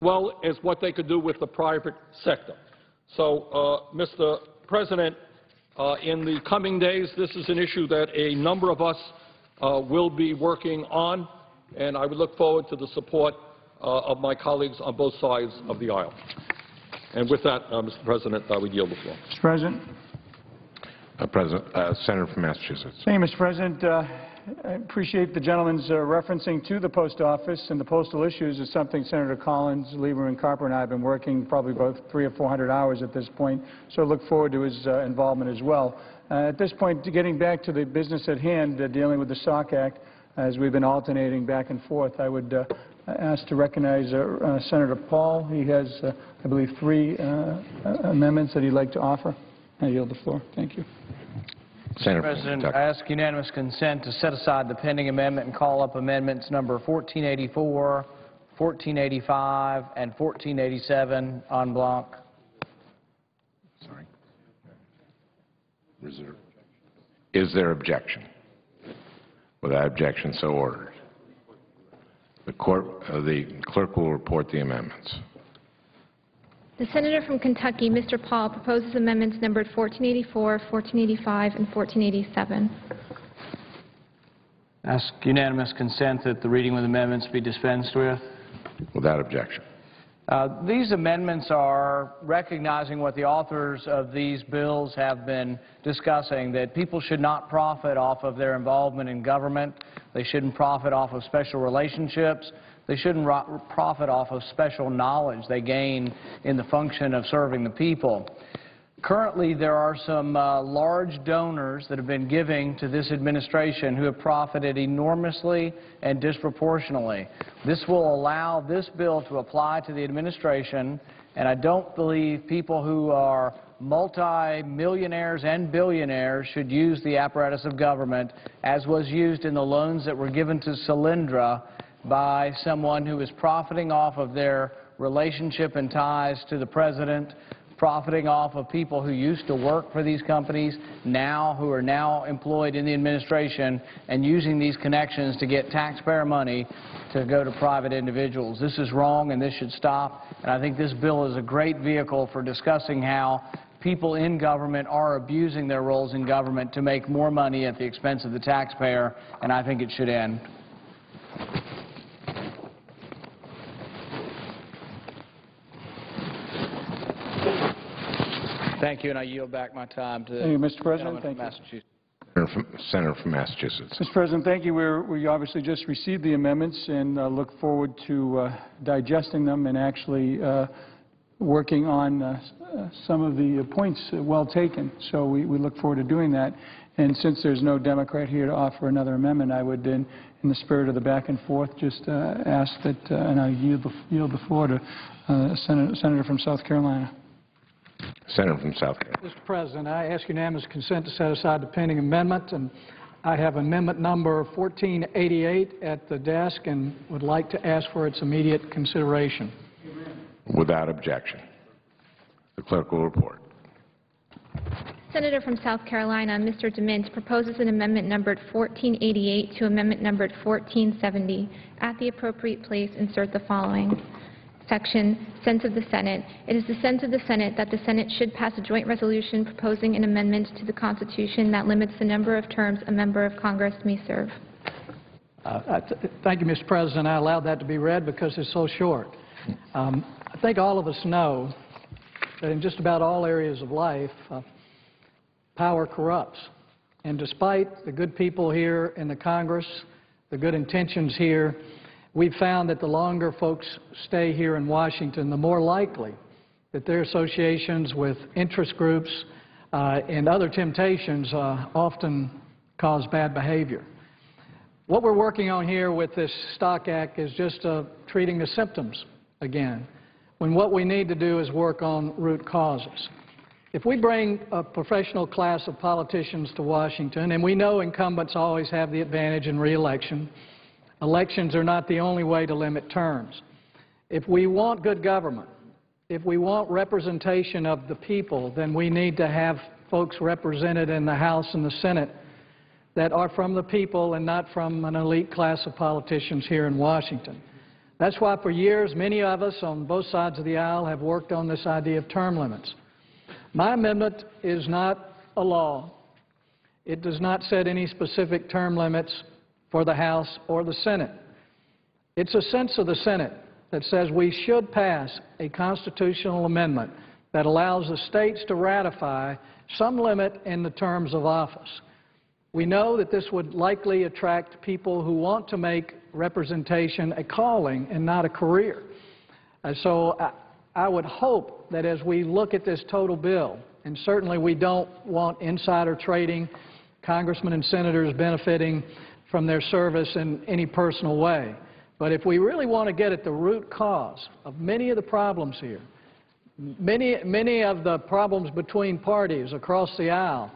well as what they could do with the private sector. So, Mr. President, in the coming days, this is an issue that a number of us will be working on, and I would look forward to the support of my colleagues on both sides of the aisle. And with that, Mr. President, I would yield the floor. Mr. President. Senator from Massachusetts. Thank you, Mr. President. I appreciate the gentleman's referencing to the post office and the postal issues is something Senator Collins, Lieberman, Carper, and I have been working probably about 300 or 400 hours at this point, so I look forward to his involvement as well. At this point, getting back to the business at hand, dealing with the SOC Act, as we've been alternating back and forth, I would ask to recognize Senator Paul. He has, I believe, 3 amendments that he'd like to offer. I yield the floor. Thank you. Mr. President, I ask unanimous consent to set aside the pending amendment and call up amendments number 1484, 1485, and 1487 en bloc. Sorry. Reserve. Is there objection? Without objection, so ordered. The clerk will report the amendments. The Senator from Kentucky, Mr. Paul, proposes amendments numbered 1484, 1485, and 1487. Ask unanimous consent that the reading of the amendments be dispensed with. Without objection. These amendments are recognizing what the authors of these bills have been discussing, that people should not profit off of their involvement in government. They shouldn't profit off of special relationships. They shouldn't profit off of special knowledge they gain in the function of serving the people. Currently, there are some large donors that have been giving to this administration who have profited enormously and disproportionately. This will allow this bill to apply to the administration, and I don't believe people who are multi-millionaires and billionaires should use the apparatus of government as was used in the loans that were given to Solyndra by someone who is profiting off of their relationship and ties to the president, profiting off of people who used to work for these companies, who are now employed in the administration, and using these connections to get taxpayer money to go to private individuals. This is wrong, and this should stop. And I think this bill is a great vehicle for discussing how people in government are abusing their roles in government to make more money at the expense of the taxpayer, and I think it should end. Thank you, and I yield back my time to Thank you, Mr. President. Thank Massachusetts. Senator from Massachusetts. Mr. President, thank you. We obviously just received the amendments and look forward to digesting them and actually working on some of the points well taken. So we look forward to doing that. And since there's no Democrat here to offer another amendment, I would, in the spirit of the back and forth, just ask that, and I yield the floor to Senator from South Carolina. Senator from South Carolina. Mr. President, I ask unanimous consent to set aside the pending amendment, and I have amendment number 1488 at the desk and would like to ask for its immediate consideration. Without objection. The clerk will report. Senator from South Carolina, Mr. DeMint, proposes an amendment numbered 1488 to amendment numbered 1470. At the appropriate place, insert the following. Section, sense of the Senate. It is the sense of the Senate that the Senate should pass a joint resolution proposing an amendment to the Constitution that limits the number of terms a member of Congress may serve. Thank you, Mr. President. I allowed that to be read because it's so short. I think all of us know that in just about all areas of life, power corrupts. And despite the good people here in the Congress, the good intentions here, we've found that the longer folks stay here in Washington, the more likely that their associations with interest groups and other temptations often cause bad behavior. What we're working on here with this SOC Act is just treating the symptoms again, when what we need to do is work on root causes. If we bring a professional class of politicians to Washington, and we know incumbents always have the advantage in re-election, elections are not the only way to limit terms. If we want good government, if we want representation of the people, then we need to have folks represented in the House and the Senate that are from the people and not from an elite class of politicians here in Washington. That's why for years many of us on both sides of the aisle have worked on this idea of term limits. My amendment is not a law. It does not set any specific term limits for the House or the Senate. It's a sense of the Senate that says we should pass a constitutional amendment that allows the states to ratify some limit in the terms of office. We know that this would likely attract people who want to make representation a calling and not a career. So I would hope that as we look at this total bill, and certainly we don't want insider trading, congressmen and senators benefiting from their service in any personal way. But if we really want to get at the root cause of many of the problems here, many of the problems between parties across the aisle,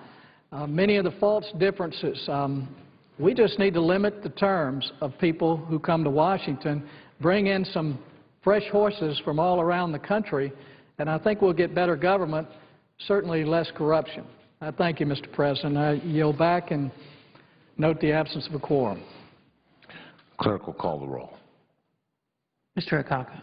many of the false differences, we just need to limit the terms of people who come to Washington, bring in some fresh horses from all around the country, and I think we'll get better government, certainly less corruption. I thank you, Mr. President. I yield back and note the absence of a quorum. Clerk will call the roll. Mr. Akaka.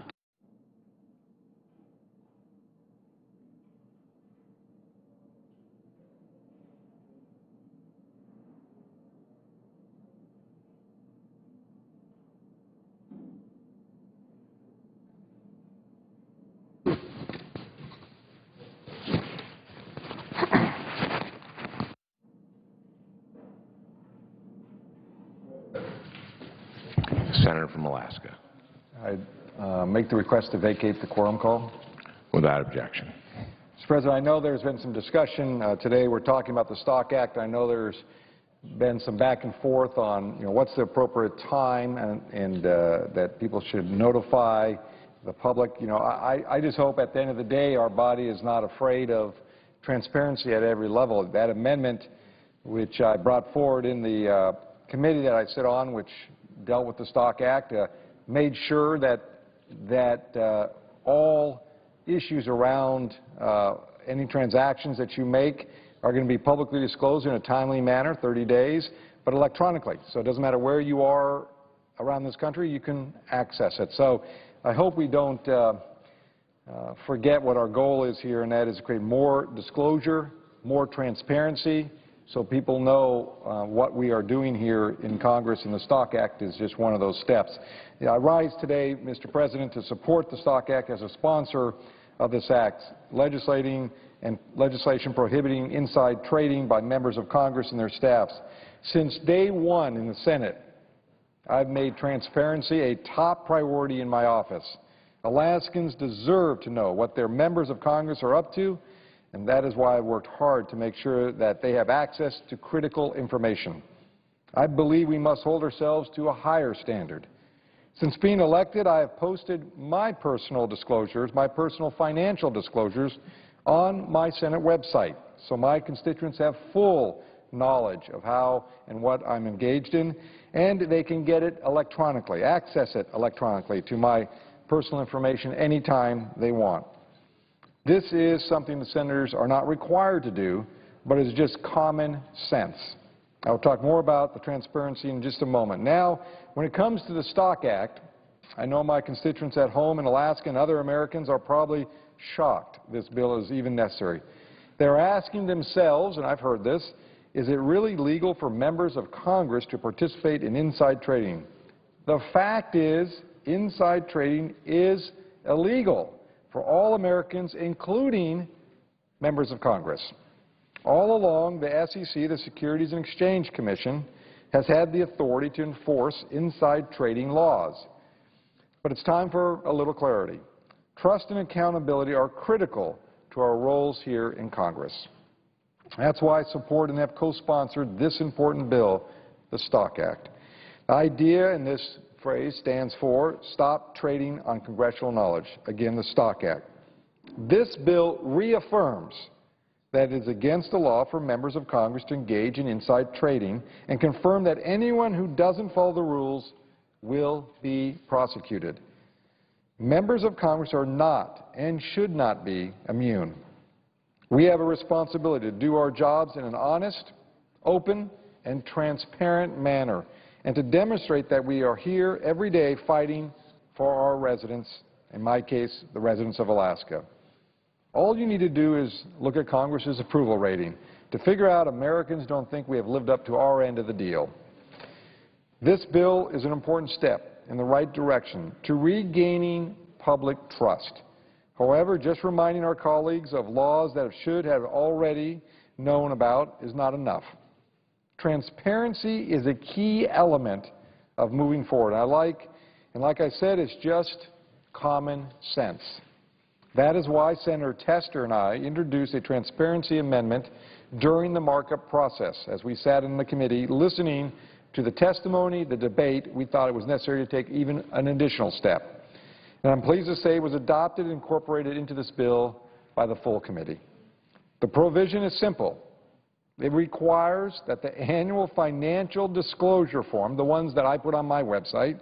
Senator from Alaska. I make the request to vacate the quorum call. Without objection. Mr. President, I know there's been some discussion. Today we're talking about the Stock Act. I know there's been some back and forth on, what's the appropriate time and that people should notify the public. I just hope at the end of the day our body is not afraid of transparency at every level. That amendment, which I brought forward in the committee that I sit on, which dealt with the Stock Act, made sure that all issues around any transactions that you make are going to be publicly disclosed in a timely manner, 30 days, but electronically. So it doesn't matter where you are around this country, you can access it. So I hope we don't forget what our goal is here, and that is to create more disclosure, more transparency, so people know what we are doing here in Congress, and the Stock Act is just one of those steps. I rise today, Mr. President, to support the Stock Act as a sponsor of this act, legislation prohibiting inside trading by members of Congress and their staffs. Since day one in the Senate, I've made transparency a top priority in my office. Alaskans deserve to know what their members of Congress are up to, and that is why I've worked hard to make sure that they have access to critical information. I believe we must hold ourselves to a higher standard. Since being elected, I have posted my personal disclosures, my personal financial disclosures, on my Senate website, so my constituents have full knowledge of how and what I'm engaged in, and they can get it electronically, access it electronically to my personal information anytime they want. This is something the senators are not required to do, but is just common sense. I will talk more about the transparency in just a moment. Now, when it comes to the Stock Act, I know my constituents at home in Alaska and other Americans are probably shocked this bill is even necessary. They're asking themselves, and I've heard this, is it really legal for members of Congress to participate in inside trading? The fact is, inside trading is illegal for all Americans, including members of Congress. All along, the SEC, the Securities and Exchange Commission, has had the authority to enforce inside trading laws. But it's time for a little clarity. Trust and accountability are critical to our roles here in Congress. That's why I support and have co-sponsored this important bill, the Stock Act. The idea in this phrase stands for Stop Trading on Congressional Knowledge, again, the Stock Act. This bill reaffirms that it is against the law for members of Congress to engage in inside trading and confirm that anyone who doesn't follow the rules will be prosecuted. Members of Congress are not and should not be immune. We have a responsibility to do our jobs in an honest, open, and transparent manner, and to demonstrate that we are here every day fighting for our residents, in my case, the residents of Alaska. All you need to do is look at Congress's approval rating to figure out Americans don't think we have lived up to our end of the deal. This bill is an important step in the right direction to regaining public trust. However, just reminding our colleagues of laws that should have already known about is not enough. Transparency is a key element of moving forward. Like I said, it's just common sense. That is why Senator Tester and I introduced a transparency amendment during the markup process. As we sat in the committee listening to the testimony, the debate, we thought it was necessary to take even an additional step. And I'm pleased to say it was adopted and incorporated into this bill by the full committee. The provision is simple. It requires that the annual financial disclosure form, the ones that I put on my website,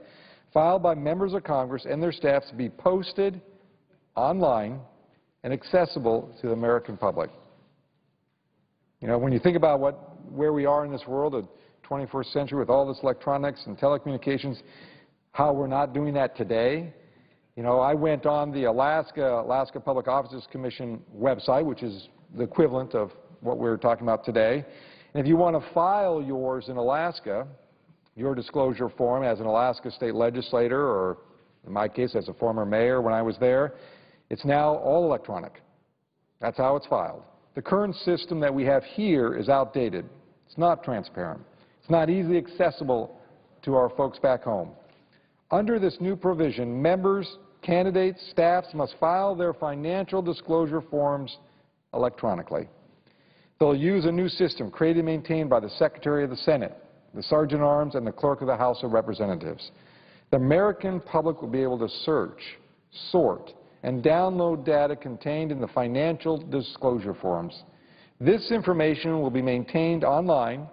filed by members of Congress and their staffs, be posted online and accessible to the American public. You know, when you think about where we are in this world, the 21st century, with all this electronics and telecommunications, how we're not doing that today. You know, I went on the Alaska Public Offices Commission website, which is the equivalent of what we're talking about today. And if you want to file yours in Alaska, your disclosure form as an Alaska state legislator, or in my case as a former mayor when I was there, it's now all electronic. That's how it's filed. The current system that we have here is outdated. It's not transparent. It's not easily accessible to our folks back home. Under this new provision, members, candidates, staffs must file their financial disclosure forms electronically. They'll use a new system created and maintained by the Secretary of the Senate, the Sergeant at Arms, and the Clerk of the House of Representatives. The American public will be able to search, sort, and download data contained in the financial disclosure forms. This information will be maintained online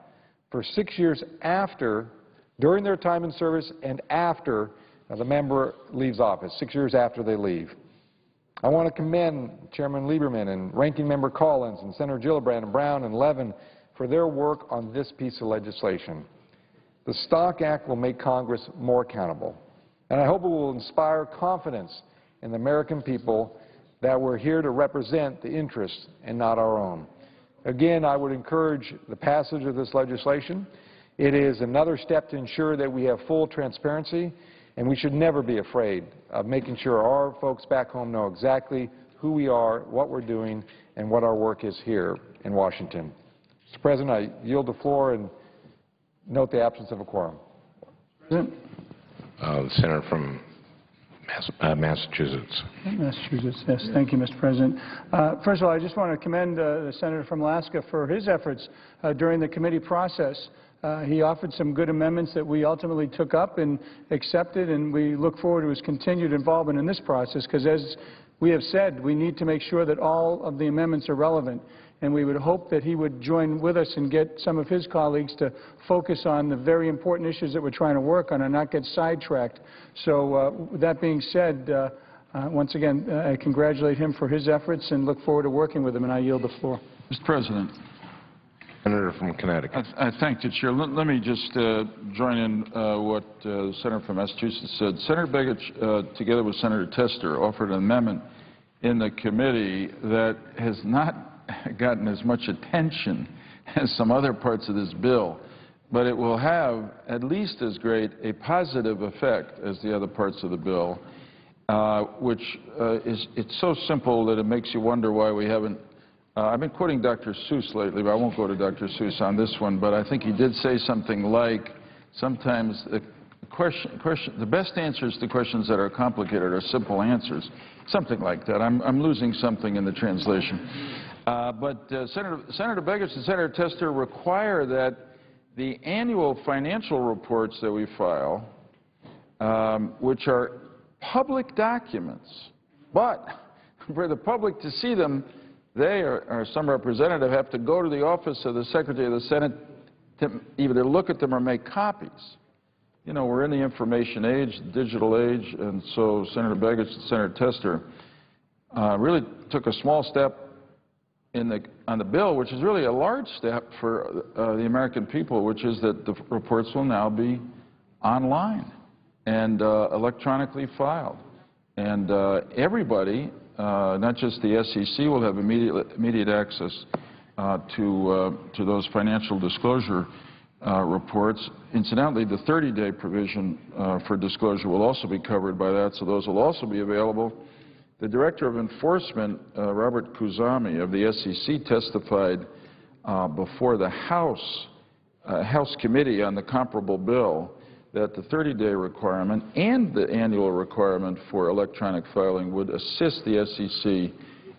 for 6 years after, during their time in service and after the member leaves office, 6 years after they leave. I want to commend Chairman Lieberman and Ranking Member Collins and Senator Gillibrand and Brown and Levin for their work on this piece of legislation. The Stock Act will make Congress more accountable, and I hope it will inspire confidence in the American people that we're here to represent the interests and not our own. Again, I would encourage the passage of this legislation. It is another step to ensure that we have full transparency, and we should never be afraid of making sure our folks back home know exactly who we are, what we're doing, and what our work is here in Washington. Mr. President, I yield the floor and note the absence of a quorum. The senator from Massachusetts. Massachusetts, yes. Thank you, Mr. President. First of all, I just want to commend the senator from Alaska for his efforts during the committee process. He offered some good amendments that we ultimately took up and accepted, and we look forward to his continued involvement in this process because, as we have said, we need to make sure that all of the amendments are relevant. And we would hope that he would join with us and get some of his colleagues to focus on the very important issues that we're trying to work on and not get sidetracked. So with that being said, once again, I congratulate him for his efforts and look forward to working with him, and I yield the floor. Mr. President. Senator from Connecticut. I thank you, Chair. Let me just join in what the senator from Massachusetts said. Senator Begich, together with Senator Tester, offered an amendment in the committee that has not gotten as much attention as some other parts of this bill, but it will have at least as great a positive effect as the other parts of the bill, which it's so simple that it makes you wonder why we haven't. I've been quoting Dr. Seuss lately, but I won't go to Dr. Seuss on this one, but I think he did say something like, sometimes the best answers to questions that are complicated are simple answers, something like that. I'm losing something in the translation. But Senator Begich and Senator Tester require that the annual financial reports that we file, which are public documents, but for the public to see them, they or some representative have to go to the office of the Secretary of the Senate to either look at them or make copies. You know, we're in the information age, digital age, and so Senator Begich and Senator Tester really took a small step on the bill, which is really a large step for the American people, which is that the reports will now be online. and electronically filed. And everybody, not just the SEC, will have immediate access to those financial disclosure reports. Incidentally, the 30-day provision for disclosure will also be covered by that, so those will also be available. The Director of Enforcement, Robert Kuzami of the SEC, testified before the House Committee on the comparable bill that the 30-day requirement and the annual requirement for electronic filing would assist the SEC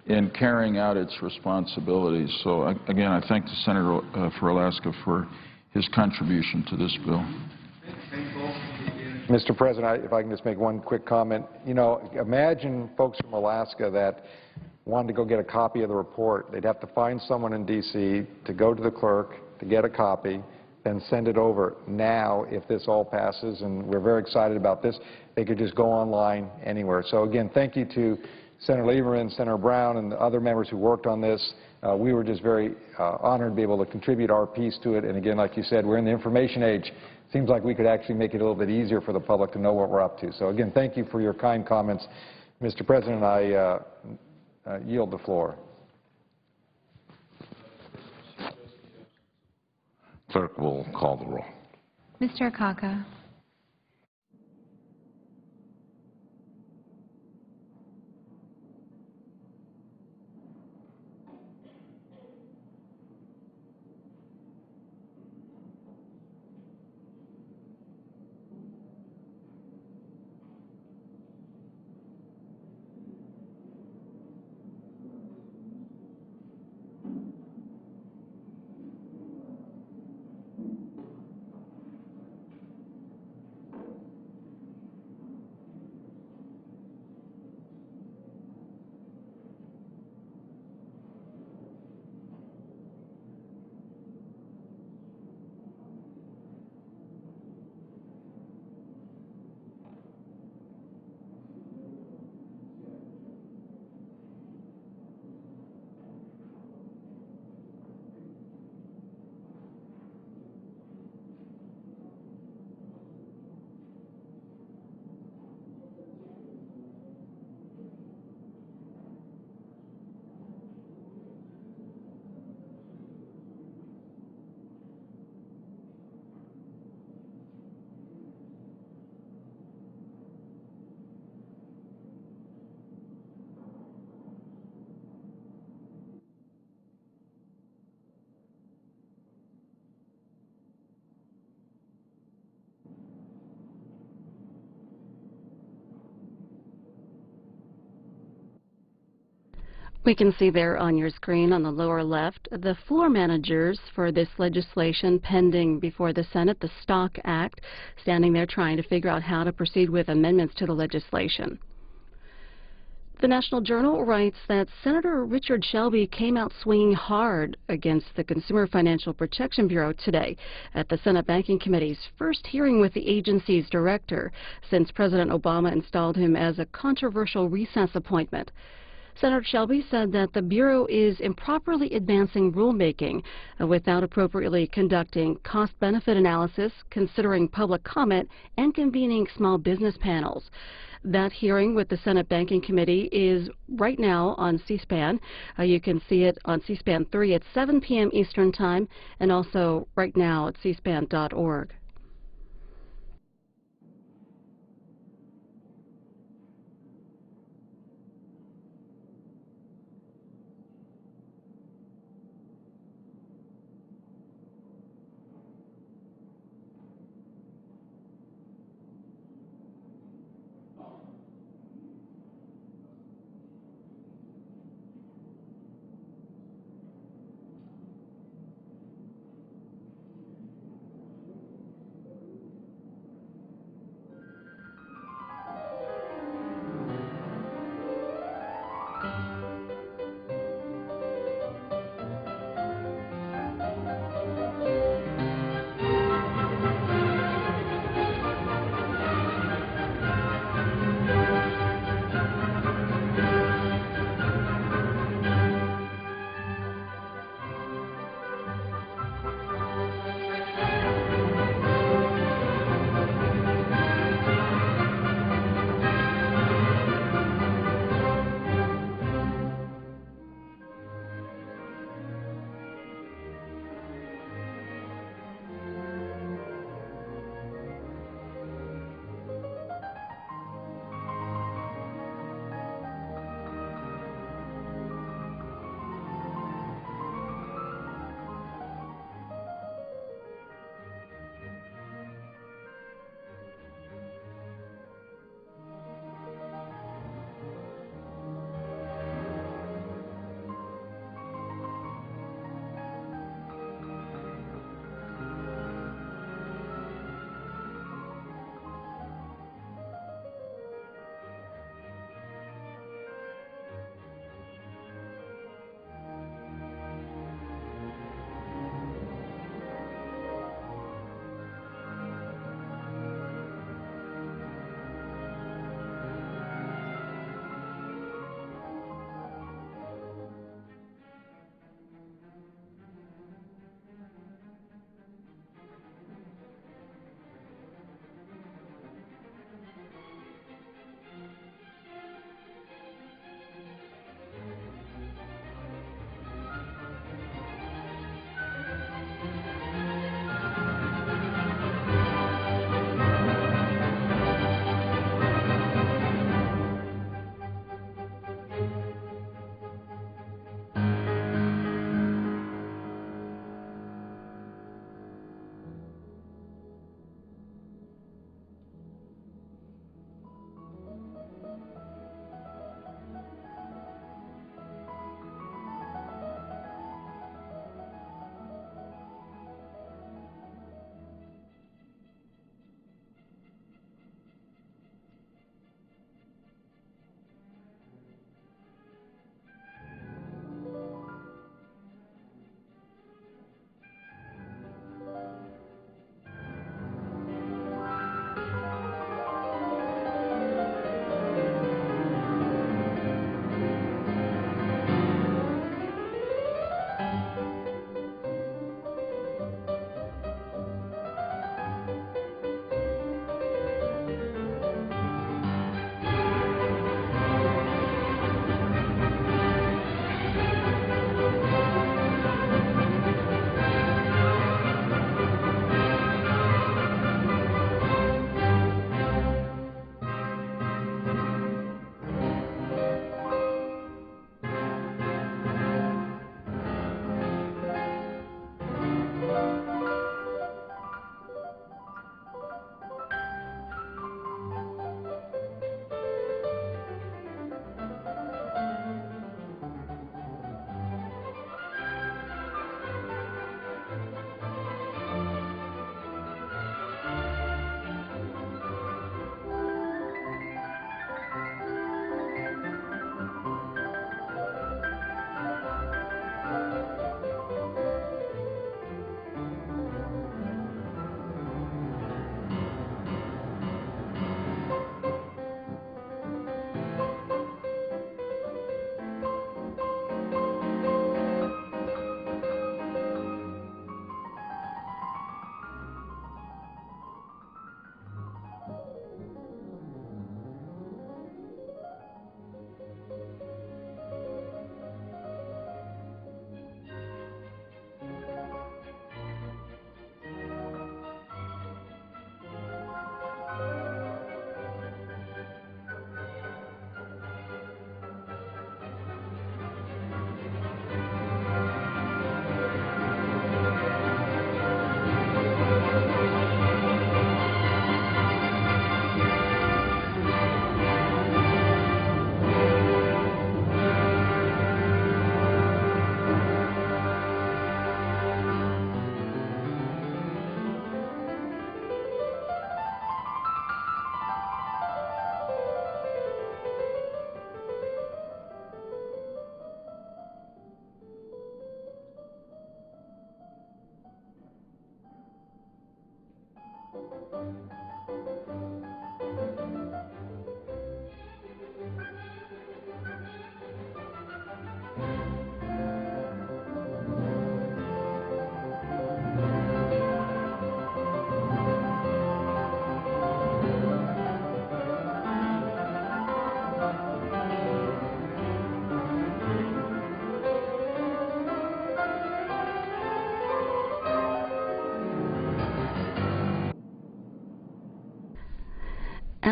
in carrying out its responsibilities. So, again, I thank the Senator for Alaska for his contribution to this bill. Mr. President, if I can just make one quick comment. You know, imagine folks from Alaska that wanted to go get a copy of the report. They'd have to find someone in D.C. to go to the clerk to get a copy, then send it over. Now, if this all passes, and we're very excited about this, they could just go online anywhere. So, again, thank you to Senator Lieberman, Senator Brown, and the other members who worked on this. We were just very honored to be able to contribute our piece to it. And, again, like you said, we're in the information age. Seems like we could actually make it a little bit easier for the public to know what we're up to. So, again, thank you for your kind comments. Mr. President, I yield the floor. Clerk will call the roll. Mr. Akaka. We can see there on your screen on the lower left the floor managers for this legislation pending before the Senate, the Stock Act, standing there trying to figure out how to proceed with amendments to the legislation. The National Journal writes that Senator Richard Shelby came out swinging hard against the Consumer Financial Protection Bureau today at the Senate Banking Committee's first hearing with the agency's director since President Obama installed him as a controversial recess appointment. Senator Shelby said that the Bureau is improperly advancing rulemaking without appropriately conducting cost-benefit analysis, considering public comment, and convening small business panels. That hearing with the Senate Banking Committee is right now on C-SPAN. You can see it on C-SPAN 3 at 7 p.m. Eastern Time, and also right now at cspan.org.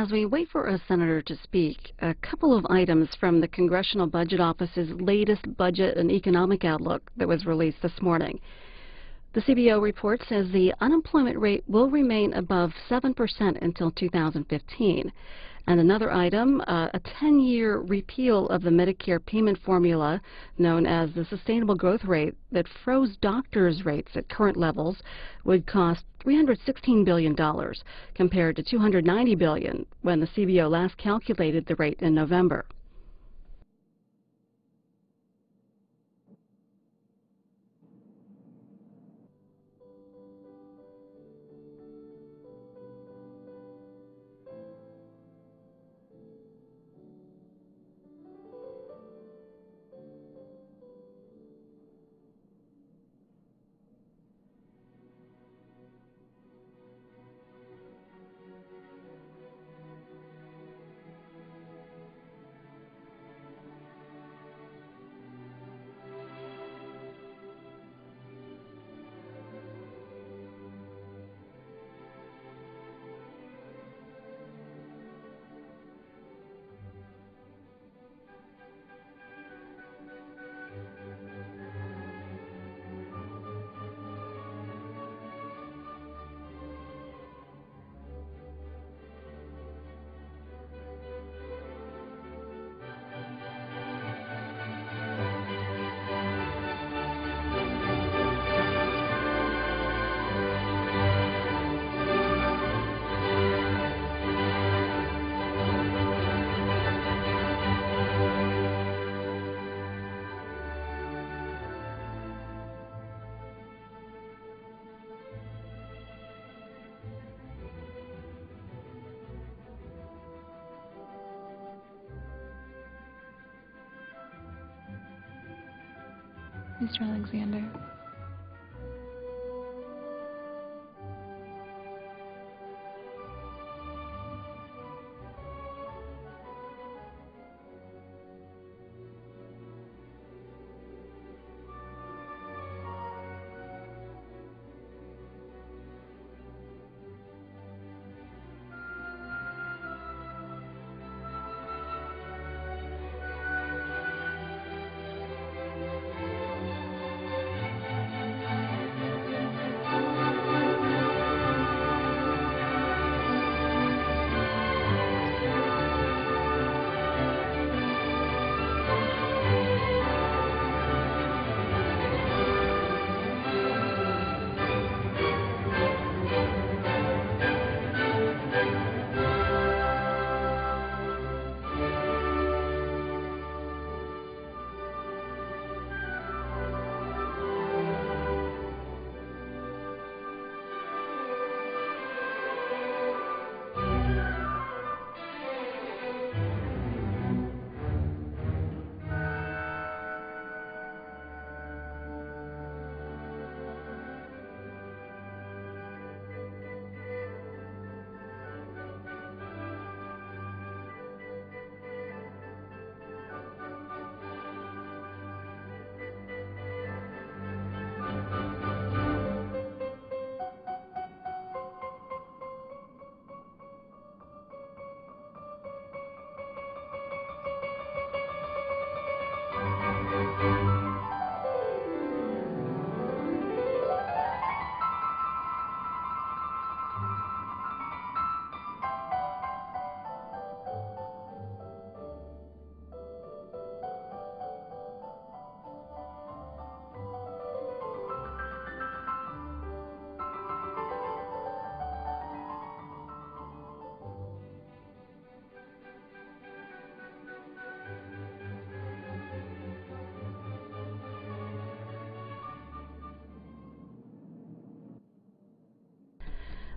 As we wait for a senator to speak, a couple of items from the Congressional Budget Office's latest budget and economic outlook that was released this morning. The CBO report says the unemployment rate will remain above 7% until 2015. And another item, a 10-year repeal of the Medicare payment formula known as the sustainable growth rate that froze doctors' rates at current levels would cost $316 billion compared to $290 billion when the CBO last calculated the rate in November. Mr. Alexander.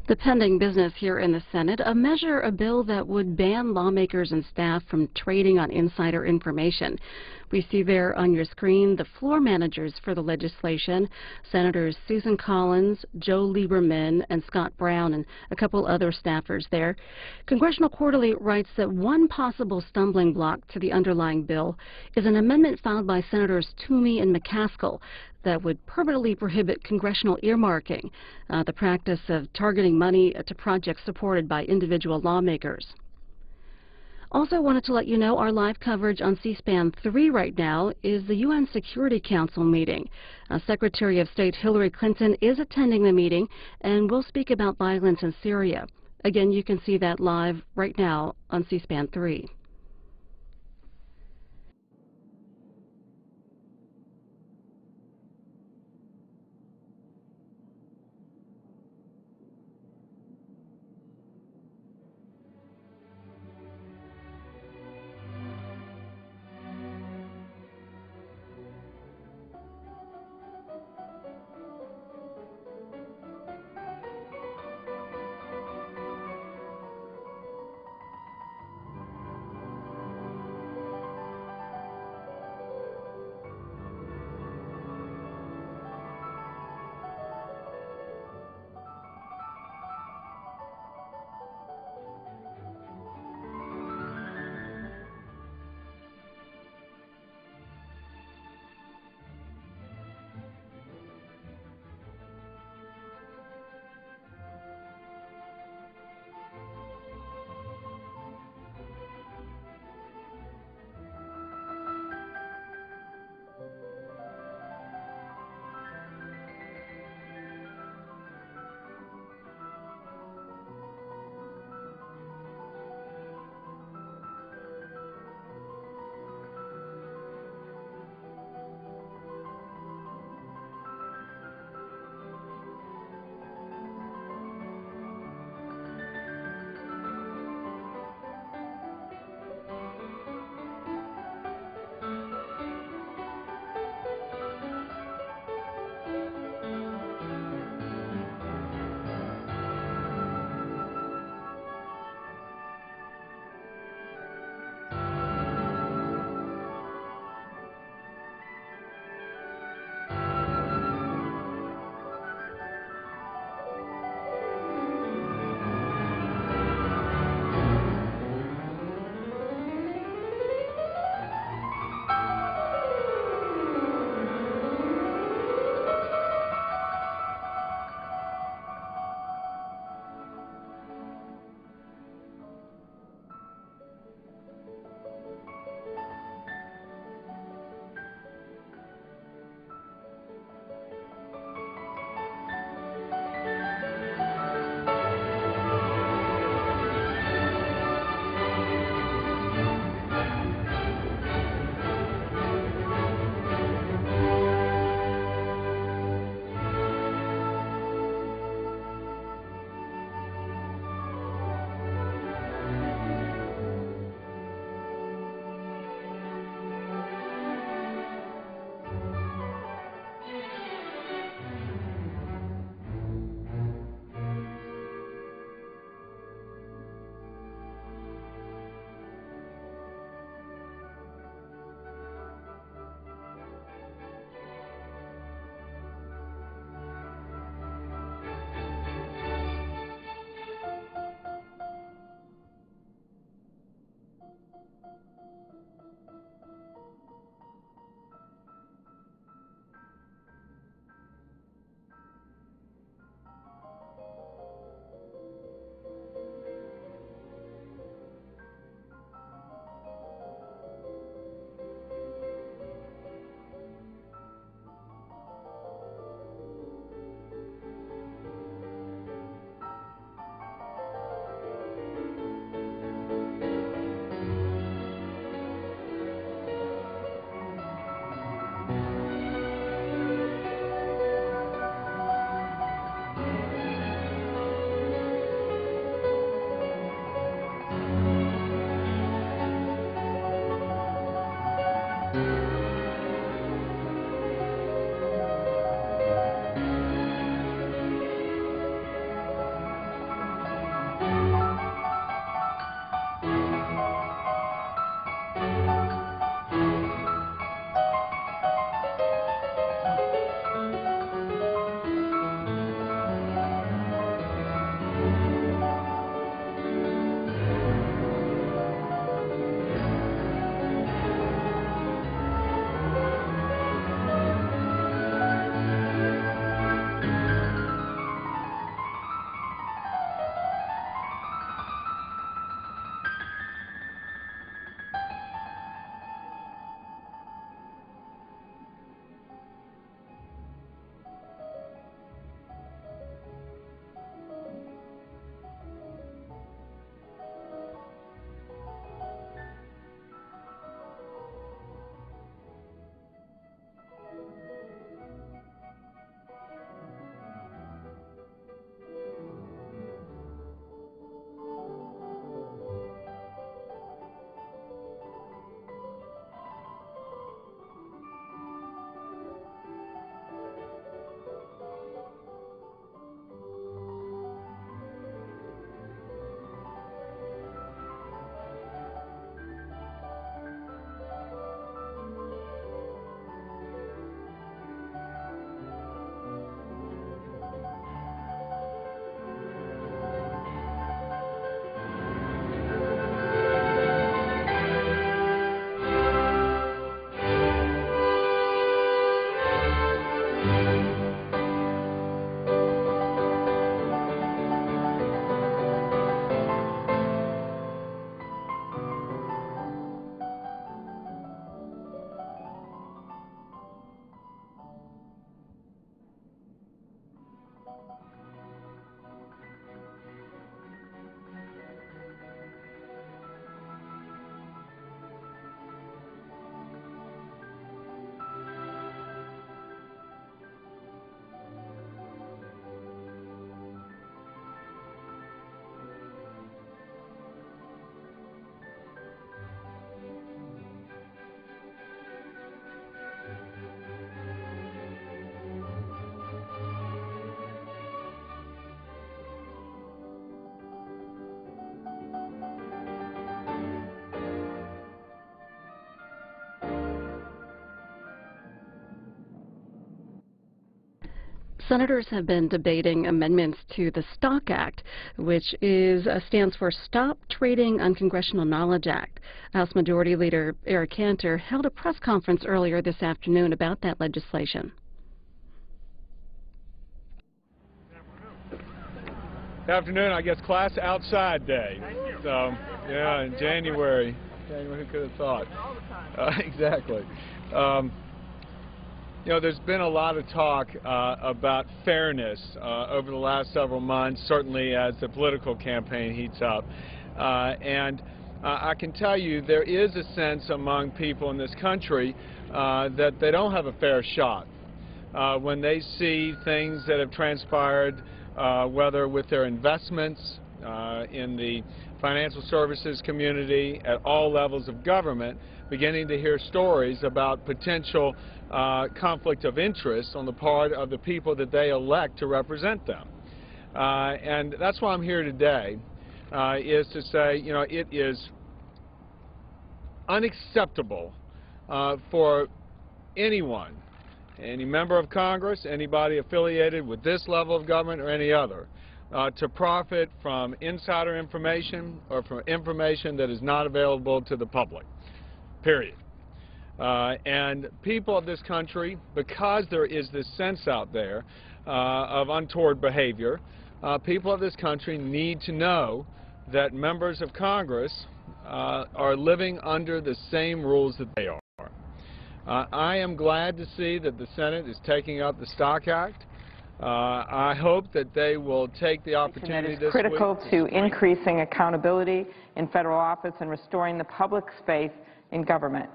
The pending business here in the Senate, a bill that would ban lawmakers and staff from trading on insider information. We see there on your screen the floor managers for the legislation, Senators Susan Collins, Joe Lieberman, and Scott Brown, and a couple other staffers there. Congressional Quarterly writes that one possible stumbling block to the underlying bill is an amendment filed by Senators Toomey and McCaskill that would permanently prohibit congressional earmarking, the practice of targeting money to projects supported by individual lawmakers. Also wanted to let you know our live coverage on C-SPAN 3 right now is the UN Security Council meeting. Secretary of State Hillary Clinton is attending the meeting and will speak about violence in Syria. Again, you can see that live right now on C-SPAN 3. Senators have been debating amendments to the Stock Act, which stands for Stop Trading on Congressional Knowledge Act. House Majority Leader Eric Cantor held a press conference earlier this afternoon about that legislation. Good afternoon. I guess class outside day. So, yeah, in January. Who could have thought? Exactly. You know, there's been a lot of talk about fairness over the last several months, certainly as the political campaign heats up. I can tell you there is a sense among people in this country that they don't have a fair shot when they see things that have transpired, whether with their investments in the financial services community at all levels of government, beginning to hear stories about potential conflict of interest on the part of the people that they elect to represent them. And that's why I'm here today, is to say, you know, it is unacceptable for anyone, any member of Congress, anybody affiliated with this level of government or any other, to profit from insider information or from information that is not available to the public, period. And people of this country, because there is this sense out there of untoward behavior, people of this country need to know that members of Congress are living under the same rules that they are. I am glad to see that the Senate is taking up the Stock Act. I hope that they will take the opportunity this week. That is critical to increasing accountability in federal office and restoring the public space in government.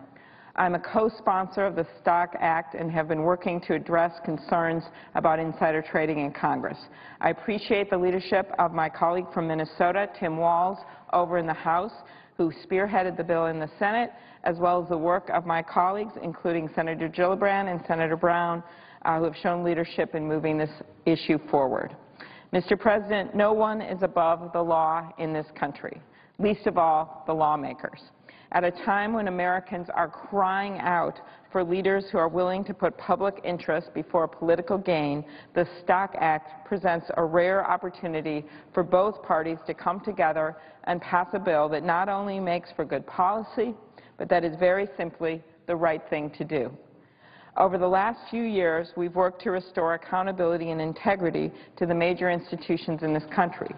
I'm a co-sponsor of the Stock Act and have been working to address concerns about insider trading in Congress. I appreciate the leadership of my colleague from Minnesota, Tim Walz, over in the House, who spearheaded the bill in the Senate, as well as the work of my colleagues, including Senator Gillibrand and Senator Brown, who have shown leadership in moving this issue forward. Mr. President, no one is above the law in this country, least of all the lawmakers. At a time when Americans are crying out for leaders who are willing to put public interest before political gain, the Stock Act presents a rare opportunity for both parties to come together and pass a bill that not only makes for good policy, but that is very simply the right thing to do. Over the last few years, we've worked to restore accountability and integrity to the major institutions in this country.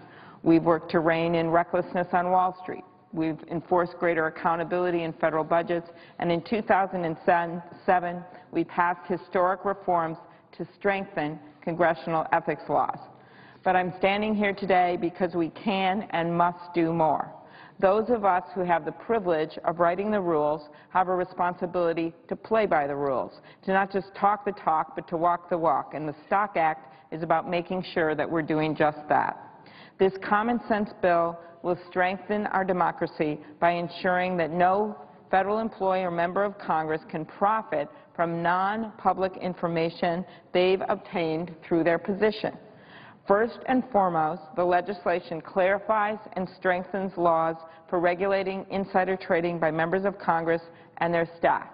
We've worked to rein in recklessness on Wall Street. We've enforced greater accountability in federal budgets, and in 2007, we passed historic reforms to strengthen congressional ethics laws. But I'm standing here today because we can and must do more. Those of us who have the privilege of writing the rules have a responsibility to play by the rules, to not just talk the talk, but to walk the walk. And the Stock Act is about making sure that we're doing just that. This common sense bill will strengthen our democracy by ensuring that no federal employee or member of Congress can profit from non-public information they've obtained through their position. First and foremost, the legislation clarifies and strengthens laws for regulating insider trading by members of Congress and their staff.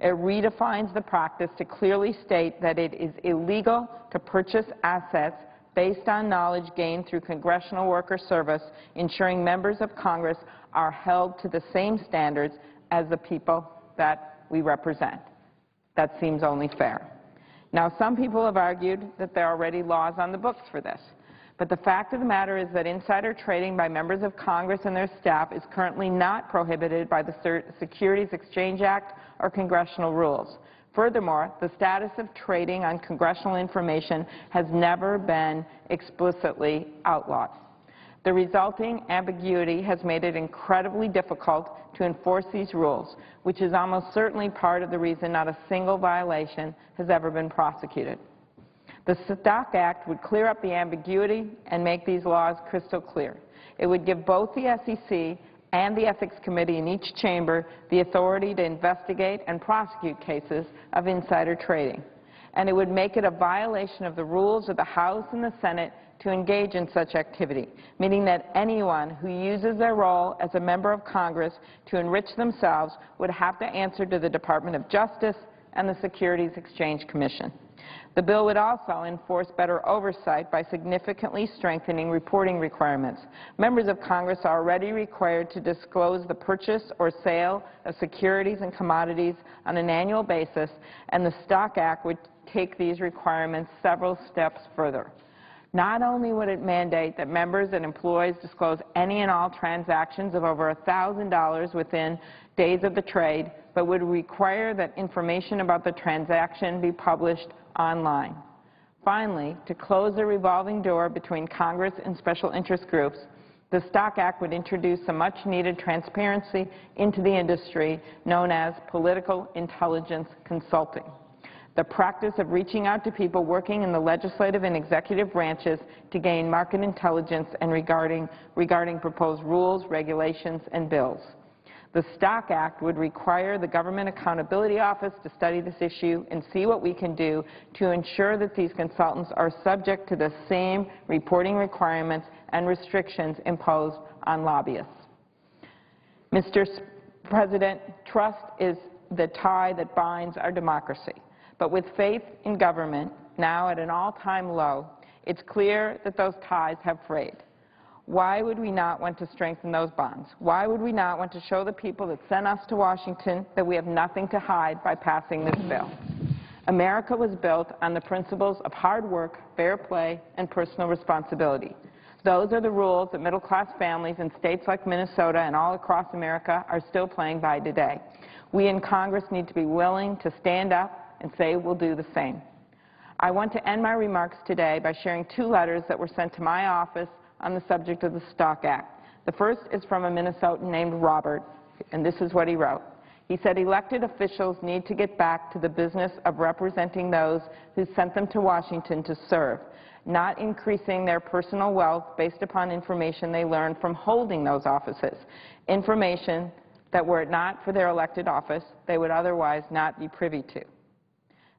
It redefines the practice to clearly state that it is illegal to purchase assets based on knowledge gained through congressional work or service, ensuring members of Congress are held to the same standards as the people that we represent. That seems only fair. Now, some people have argued that there are already laws on the books for this, but the fact of the matter is that insider trading by members of Congress and their staff is currently not prohibited by the Securities Exchange Act or congressional rules. Furthermore, the status of trading on congressional information has never been explicitly outlawed. The resulting ambiguity has made it incredibly difficult to enforce these rules, which is almost certainly part of the reason not a single violation has ever been prosecuted. The Stock Act would clear up the ambiguity and make these laws crystal clear. It would give both the SEC and the Ethics Committee in each chamber the authority to investigate and prosecute cases of insider trading. And it would make it a violation of the rules of the House and the Senate to engage in such activity, meaning that anyone who uses their role as a member of Congress to enrich themselves would have to answer to the Department of Justice and the Securities Exchange Commission. The bill would also enforce better oversight by significantly strengthening reporting requirements. Members of Congress are already required to disclose the purchase or sale of securities and commodities on an annual basis, and the Stock Act would take these requirements several steps further. Not only would it mandate that members and employees disclose any and all transactions of over $1,000 within days of the trade, but would require that information about the transaction be published online. Finally, to close the revolving door between Congress and special interest groups, the Stock Act would introduce some much-needed transparency into the industry known as political intelligence consulting. The practice of reaching out to people working in the legislative and executive branches to gain market intelligence and regarding proposed rules, regulations, and bills. The Stock Act would require the Government Accountability Office to study this issue and see what we can do to ensure that these consultants are subject to the same reporting requirements and restrictions imposed on lobbyists. Mr. President, trust is the tie that binds our democracy. But with faith in government now at an all-time low, it's clear that those ties have frayed. Why would we not want to strengthen those bonds? Why would we not want to show the people that sent us to Washington that we have nothing to hide by passing this bill? America was built on the principles of hard work, fair play, and personal responsibility. Those are the rules that middle-class families in states like Minnesota and all across America are still playing by today. We in Congress need to be willing to stand up and say we'll do the same. I want to end my remarks today by sharing two letters that were sent to my office on the subject of the Stock Act. The first is from a Minnesotan named Robert, and this is what he wrote. He said, elected officials need to get back to the business of representing those who sent them to Washington to serve, not increasing their personal wealth based upon information they learned from holding those offices, information that were it not for their elected office, they would otherwise not be privy to.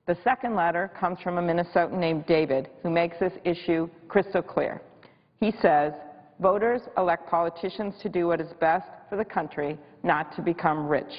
The second letter comes from a Minnesotan named David, who makes this issue crystal clear. He says, voters elect politicians to do what is best for the country, not to become rich.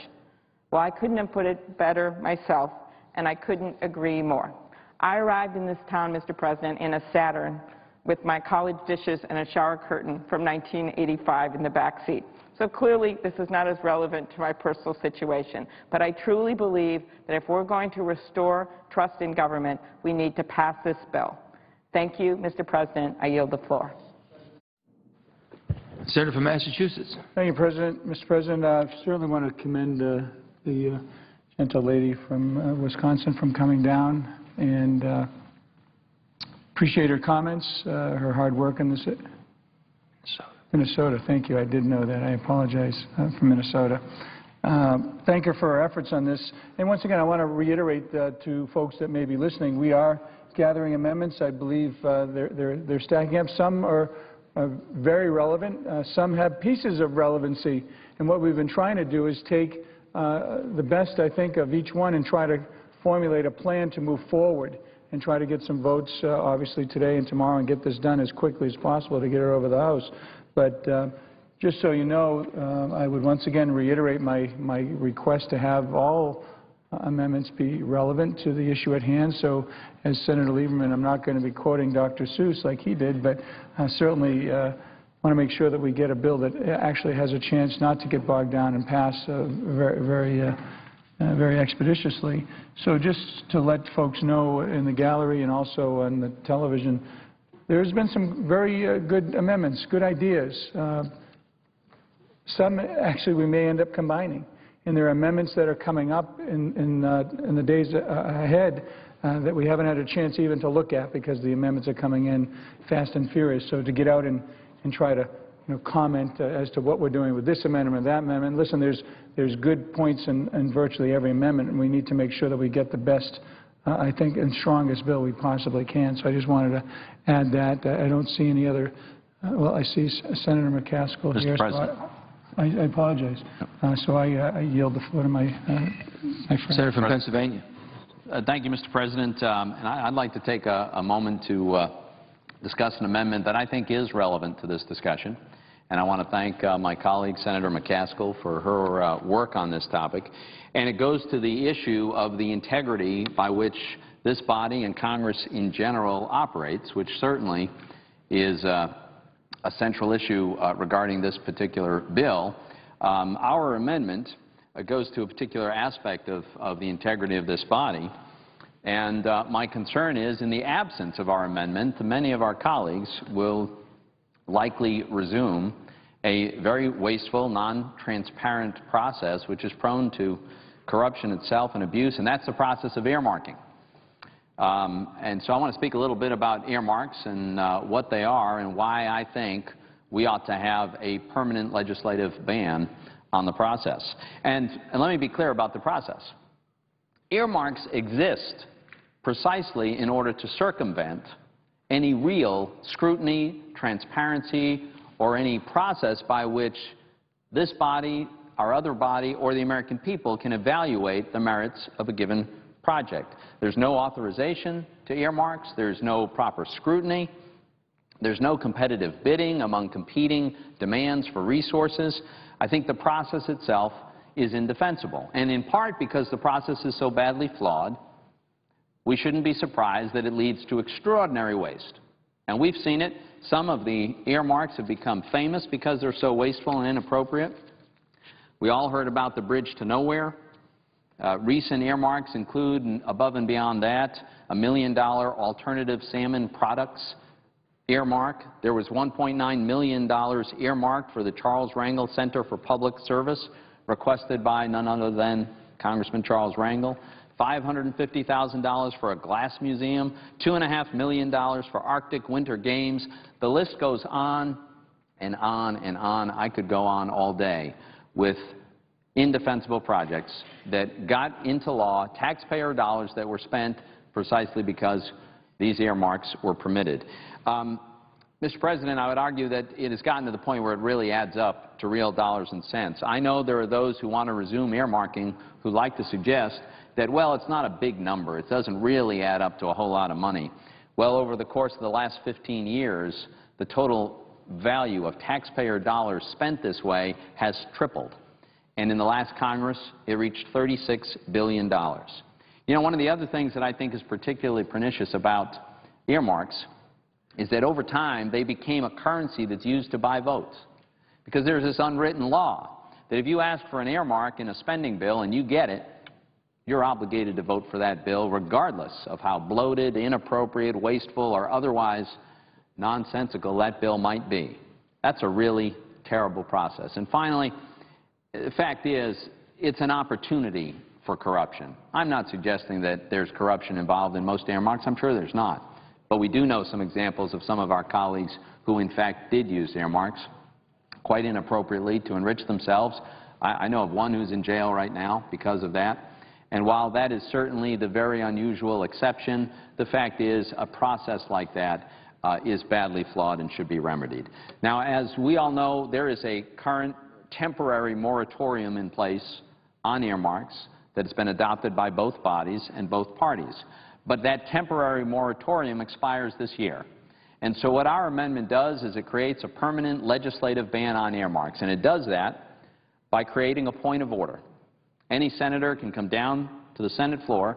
Well, I couldn't have put it better myself, and I couldn't agree more. I arrived in this town, Mr. President, in a Saturn with my college dishes and a shower curtain from 1985 in the back seat. So clearly, this is not as relevant to my personal situation. But I truly believe that if we're going to restore trust in government, we need to pass this bill. Thank you, Mr. President. I yield the floor. Senator from Massachusetts. Thank you, President. Mr. President, I certainly want to commend the gentle lady from Wisconsin from coming down and appreciate her comments, her hard work in this. Minnesota, thank you. I did know that. I apologize for Minnesota. Thank her for her efforts on this. And once again, I want to reiterate to folks that may be listening, we are gathering amendments. I believe they're stacking up. Some are very relevant. Some have pieces of relevancy. And what we've been trying to do is take the best, I think, of each one and try to formulate a plan to move forward and try to get some votes, obviously, today and tomorrow and get this done as quickly as possible to get her over the House. But just so you know, I would once again reiterate my request to have all amendments be relevant to the issue at hand. So as Senator Lieberman, I'm not going to be quoting Dr. Seuss like he did, but I certainly want to make sure that we get a bill that actually has a chance not to get bogged down and pass very expeditiously. So just to let folks know in the gallery and also on the television, there's been some very good amendments, good ideas. Some actually we may end up combining. And there are amendments that are coming up in the days ahead that we haven't had a chance even to look at because the amendments are coming in fast and furious. So to get out and try to comment as to what we're doing with this amendment, that amendment. Listen, there's good points in virtually every amendment, and we need to make sure that we get the best, I think, and strongest bill we possibly can. So I just wanted to add that. I don't see any other. Well, I see Senator McCaskill here. Mr. President. So I apologize. So I yield the floor to my friend. Senator from Pennsylvania. Thank you, Mr. President. And I'd like to take a moment to discuss an amendment that I think is relevant to this discussion. And I want to thank my colleague, Senator McCaskill, for her work on this topic. And it goes to the issue of the integrity by which this body and Congress in general operates, which certainly is a central issue regarding this particular bill. Our amendment goes to a particular aspect of the integrity of this body, and my concern is, in the absence of our amendment, many of our colleagues will likely resume a very wasteful, non-transparent process which is prone to corruption itself and abuse, and that's the process of earmarking. And so I want to speak a little bit about earmarks and what they are and why I think we ought to have a permanent legislative ban on the process. And let me be clear about the process. Earmarks exist precisely in order to circumvent any real scrutiny, transparency, or any process by which this body, our other body, or the American people can evaluate the merits of a given project. There's no authorization to earmarks. There's no proper scrutiny. There's no competitive bidding among competing demands for resources. I think the process itself is indefensible. And in part because the process is so badly flawed, we shouldn't be surprised that it leads to extraordinary waste. And we've seen it. Some of the earmarks have become famous because they're so wasteful and inappropriate. We all heard about the bridge to nowhere. Recent earmarks include, above and beyond that, $1 million alternative salmon products earmark. There was $1.9 million earmarked for the Charles Rangel Center for Public Service, requested by none other than Congressman Charles Rangel. $550,000 for a glass museum, $2.5 million for Arctic Winter Games. The list goes on and on and on. I could go on all day with indefensible projects that got into law, taxpayer dollars that were spent precisely because these earmarks were permitted. Mr. President, I would argue that it has gotten to the point where it really adds up to real dollars and cents. I know there are those who want to resume earmarking who like to suggest that, well, it's not a big number. It doesn't really add up to a whole lot of money. Well, over the course of the last 15 years, the total value of taxpayer dollars spent this way has tripled. And in the last Congress, it reached $36 billion. You know, one of the other things that I think is particularly pernicious about earmarks is that over time, they became a currency that's used to buy votes. Because there's this unwritten law that if you ask for an earmark in a spending bill and you get it, you're obligated to vote for that bill regardless of how bloated, inappropriate, wasteful, or otherwise nonsensical that bill might be. That's a really terrible process. And finally, the fact is, it's an opportunity for corruption. I'm not suggesting that there's corruption involved in most earmarks. I'm sure there's not. But we do know some examples of some of our colleagues who, in fact, did use earmarks quite inappropriately to enrich themselves. I know of one who's in jail right now because of that. And while that is certainly the very unusual exception, the fact is a process like that is badly flawed and should be remedied. Now, as we all know, there is a current temporary moratorium in place on earmarks that has been adopted by both bodies and both parties. But that temporary moratorium expires this year. And so what our amendment does is it creates a permanent legislative ban on earmarks. And it does that by creating a point of order. Any senator can come down to the Senate floor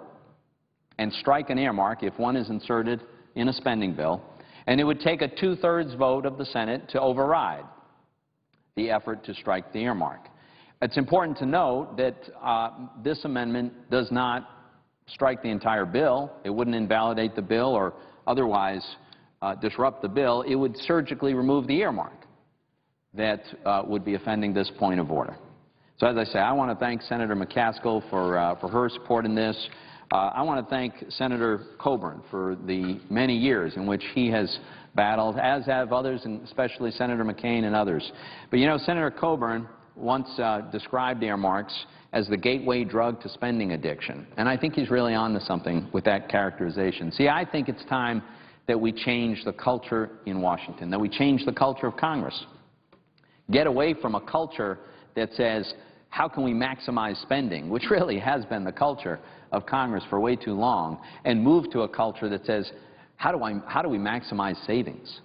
and strike an earmark if one is inserted in a spending bill, and it would take a two-thirds vote of the Senate to override the effort to strike the earmark. It's important to note that this amendment does not strike the entire bill. It wouldn't invalidate the bill or otherwise disrupt the bill. It would surgically remove the earmark that would be offending this point of order. So as I say, I want to thank Senator McCaskill for her support in this. I want to thank Senator Coburn for the many years in which he has battled, as have others, and especially Senator McCain and others. But you know, Senator Coburn once described earmarks as the gateway drug to spending addiction. And I think he's really on to something with that characterization. See, I think it's time that we change the culture in Washington, that we change the culture of Congress. Get away from a culture that says, how can we maximize spending, which really has been the culture of Congress for way too long, and move to a culture that says, how do we maximize savings?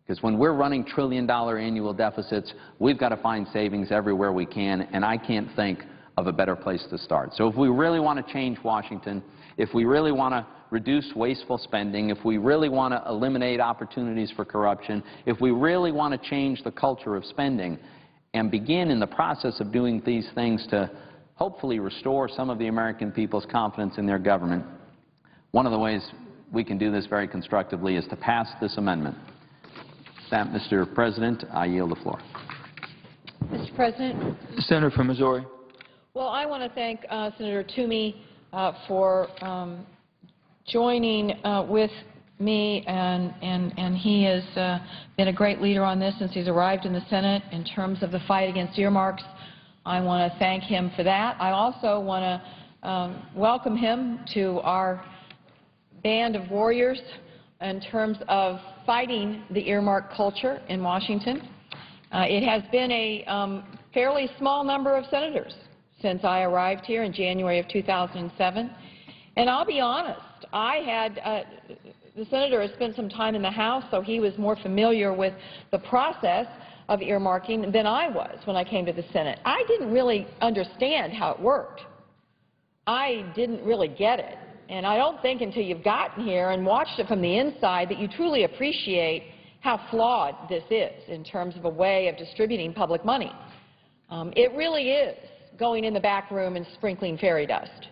Because when we're running trillion-dollar annual deficits, we've got to find savings everywhere we can, and I can't think of a better place to start. So if we really want to change Washington, if we really want to reduce wasteful spending, if we really want to eliminate opportunities for corruption, if we really want to change the culture of spending and begin in the process of doing these things to hopefully restore some of the American people's confidence in their government, one of the ways we can do this very constructively is to pass this amendment. With that, Mr. President, I yield the floor. Mr. President. Senator from Missouri. Well, I want to thank Senator Toomey for joining with me, and he has been a great leader on this since he's arrived in the Senate in terms of the fight against earmarks. I want to thank him for that. I also want to welcome him to our band of warriors in terms of fighting the earmark culture in Washington. It has been a fairly small number of senators since I arrived here in January of 2007. And I'll be honest, the senator has spent some time in the House, so he was more familiar with the process of earmarking than I was when I came to the Senate. I didn't really understand how it worked. I didn't really get it. And I don't think until you've gotten here and watched it from the inside that you truly appreciate how flawed this is in terms of a way of distributing public money. It really is going in the back room and sprinkling fairy dust.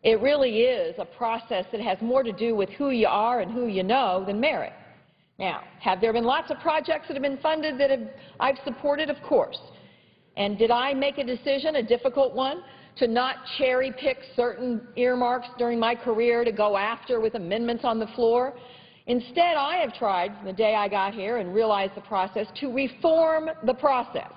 It really is a process that has more to do with who you are and who you know than merit. Now, have there been lots of projects that have been funded that I've supported? Of course. And did I make a decision, a difficult one, to not cherry-pick certain earmarks during my career to go after with amendments on the floor? Instead, I have tried, from the day I got here and realized the process, to reform the process.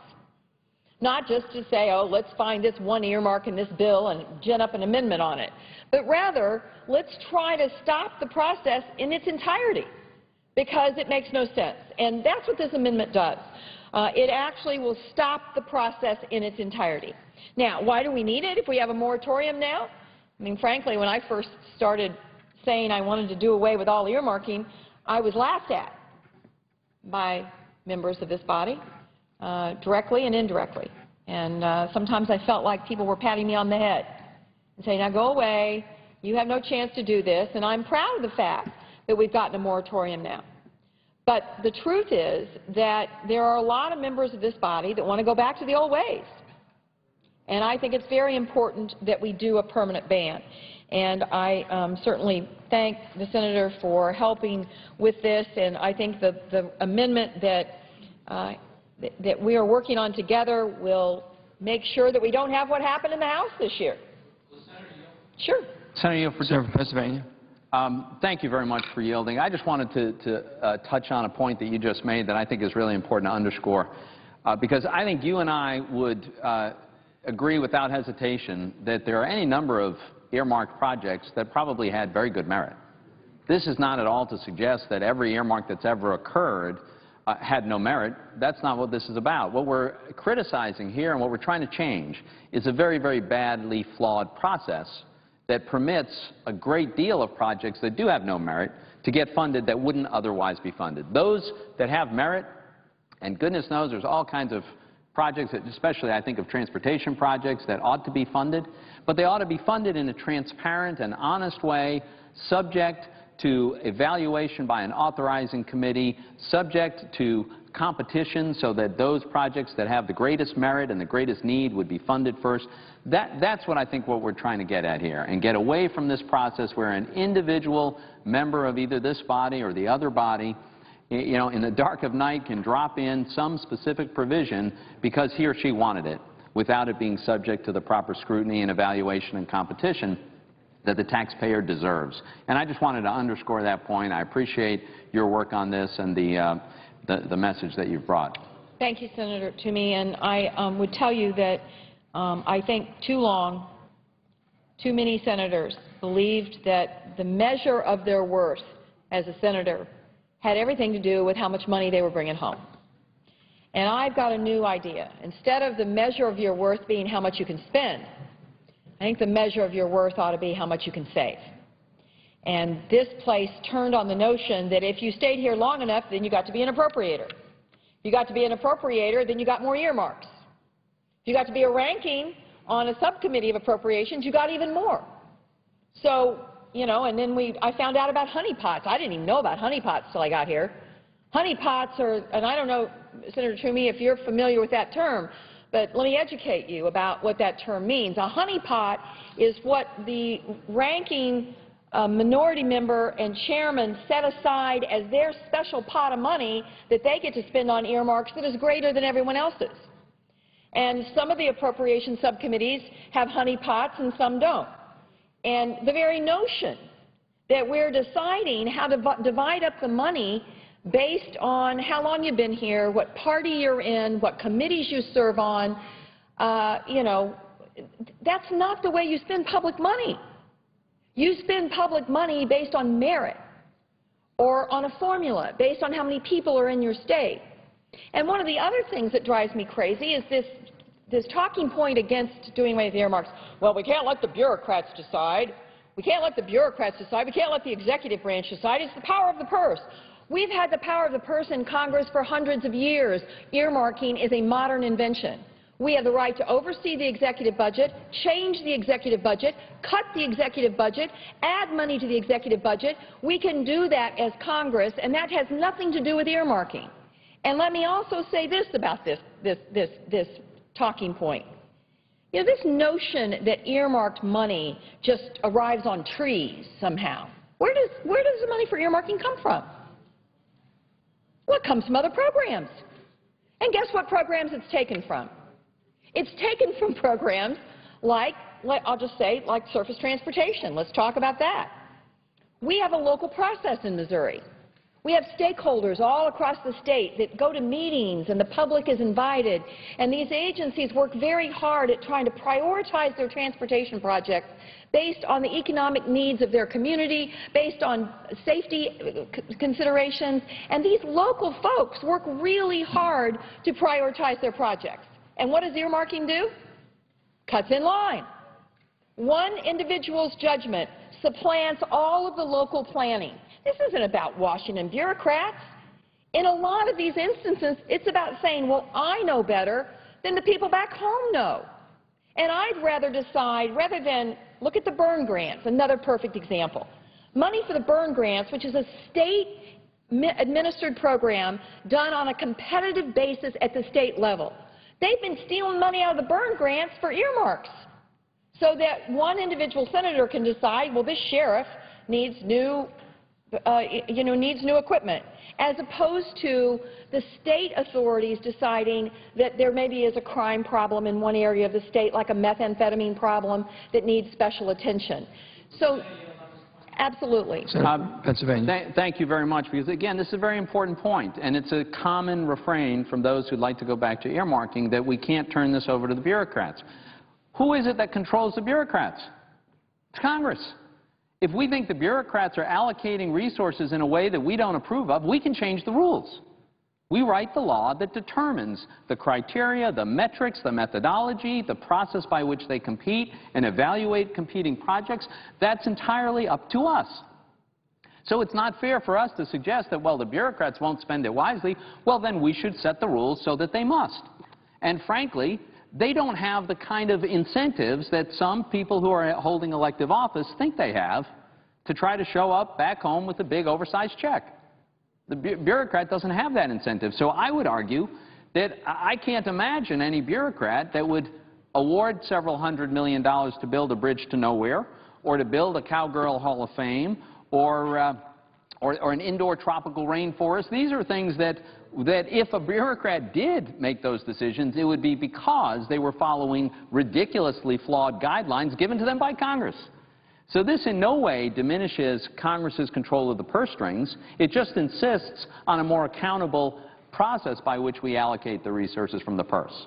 Not just to say, oh, let's find this one earmark in this bill and gin up an amendment on it, but rather, let's try to stop the process in its entirety, because it makes no sense. And that's what this amendment does. It actually will stop the process in its entirety. Now, why do we need it if we have a moratorium now? I mean, frankly, when I first started saying I wanted to do away with all earmarking, I was laughed at by members of this body, directly and indirectly. And sometimes I felt like people were patting me on the head and saying, now go away, you have no chance to do this. And I'm proud of the fact that we've gotten a moratorium now. But the truth is that there are a lot of members of this body that want to go back to the old ways. And I think it's very important that we do a permanent ban. And I certainly thank the senator for helping with this. And I think the amendment that we are working on together will make sure that we don't have what happened in the House this year. Sure. Senator from Pennsylvania. Thank you very much for yielding. I just wanted to touch on a point that you just made that I think is really important to underscore, because I think you and I would agree without hesitation that there are any number of earmarked projects that probably had very good merit. This is not at all to suggest that every earmark that's ever occurred had no merit. That's not what this is about. What we're criticizing here and what we're trying to change is a very, very badly flawed process that permits a great deal of projects that do have no merit to get funded that wouldn't otherwise be funded. Those that have merit, and goodness knows there's all kinds of projects, especially I think of transportation projects, that ought to be funded, but they ought to be funded in a transparent and honest way, subject to evaluation by an authorizing committee, subject to competition so that those projects that have the greatest merit and the greatest need would be funded first. That's what I think what we're trying to get at here, and get away from this process where an individual member of either this body or the other body, you know, in the dark of night can drop in some specific provision because he or she wanted it, without it being subject to the proper scrutiny and evaluation and competition that the taxpayer deserves. And I just wanted to underscore that point. I appreciate your work on this and the message that you've brought. Thank you, Senator Toomey. And I would tell you that I think too long, too many senators believed that the measure of their worth as a senator had everything to do with how much money they were bringing home. And I've got a new idea. Instead of the measure of your worth being how much you can spend, I think the measure of your worth ought to be how much you can save. And this place turned on the notion that if you stayed here long enough, then you got to be an appropriator. If you got to be an appropriator, then you got more earmarks. If you got to be a ranking on a subcommittee of appropriations, you got even more. So, you know, and then I found out about honeypots. I didn't even know about honeypots till I got here. Honeypots are, and I don't know, Senator Toomey, if you're familiar with that term, but let me educate you about what that term means. A honeypot is what the ranking minority member and chairman set aside as their special pot of money that they get to spend on earmarks that is greater than everyone else's. And some of the appropriation subcommittees have honeypots and some don't. And the very notion that we're deciding how to divide up the money based on how long you've been here, what party you're in, what committees you serve on, you know, that's not the way you spend public money. You spend public money based on merit or on a formula, based on how many people are in your state. And one of the other things that drives me crazy is this talking point against doing away with earmarks. Well, we can't let the bureaucrats decide. We can't let the bureaucrats decide. We can't let the executive branch decide. It's the power of the purse. We've had the power of the purse in Congress for hundreds of years. Earmarking is a modern invention. We have the right to oversee the executive budget, change the executive budget, cut the executive budget, add money to the executive budget. We can do that as Congress, and that has nothing to do with earmarking. And let me also say this about this talking point. You know, this notion that earmarked money just arrives on trees somehow. Where does the money for earmarking come from? Well, it comes from other programs. And guess what programs it's taken from? It's taken from programs like, I'll just say, like surface transportation. Let's talk about that. We have a local process in Missouri. We have stakeholders all across the state that go to meetings and the public is invited. And these agencies work very hard at trying to prioritize their transportation projects based on the economic needs of their community, based on safety considerations. And these local folks work really hard to prioritize their projects. And what does earmarking do? Cuts in line. One individual's judgment supplants all of the local planning. This isn't about Washington bureaucrats. In a lot of these instances, it's about saying, well, I know better than the people back home know. And I'd rather decide, rather than look at the burn grants, another perfect example. Money for the burn grants, which is a state-administered program done on a competitive basis at the state level. They've been stealing money out of the burn grants for earmarks so that one individual senator can decide, well, this sheriff needs new equipment, as opposed to the state authorities deciding that there maybe is a crime problem in one area of the state, like a methamphetamine problem that needs special attention. So, absolutely. Pennsylvania. Thank you very much, because, again, this is a very important point, and it's a common refrain from those who'd like to go back to earmarking that we can't turn this over to the bureaucrats. Who is it that controls the bureaucrats? It's Congress. If we think the bureaucrats are allocating resources in a way that we don't approve of, we can change the rules. We write the law that determines the criteria, the metrics, the methodology, the process by which they compete and evaluate competing projects. That's entirely up to us. So it's not fair for us to suggest that, well, the bureaucrats won't spend it wisely. Well, then we should set the rules so that they must. And frankly, they don't have the kind of incentives that some people who are holding elective office think they have to try to show up back home with a big oversized check. The bureaucrat doesn't have that incentive. So I would argue that I can't imagine any bureaucrat that would award several $100 million to build a bridge to nowhere, or to build a Cowgirl Hall of Fame, or an indoor tropical rainforest. These are things that if a bureaucrat did make those decisions, it would be because they were following ridiculously flawed guidelines given to them by Congress. So this in no way diminishes Congress's control of the purse strings. It just insists on a more accountable process by which we allocate the resources from the purse.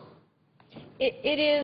It is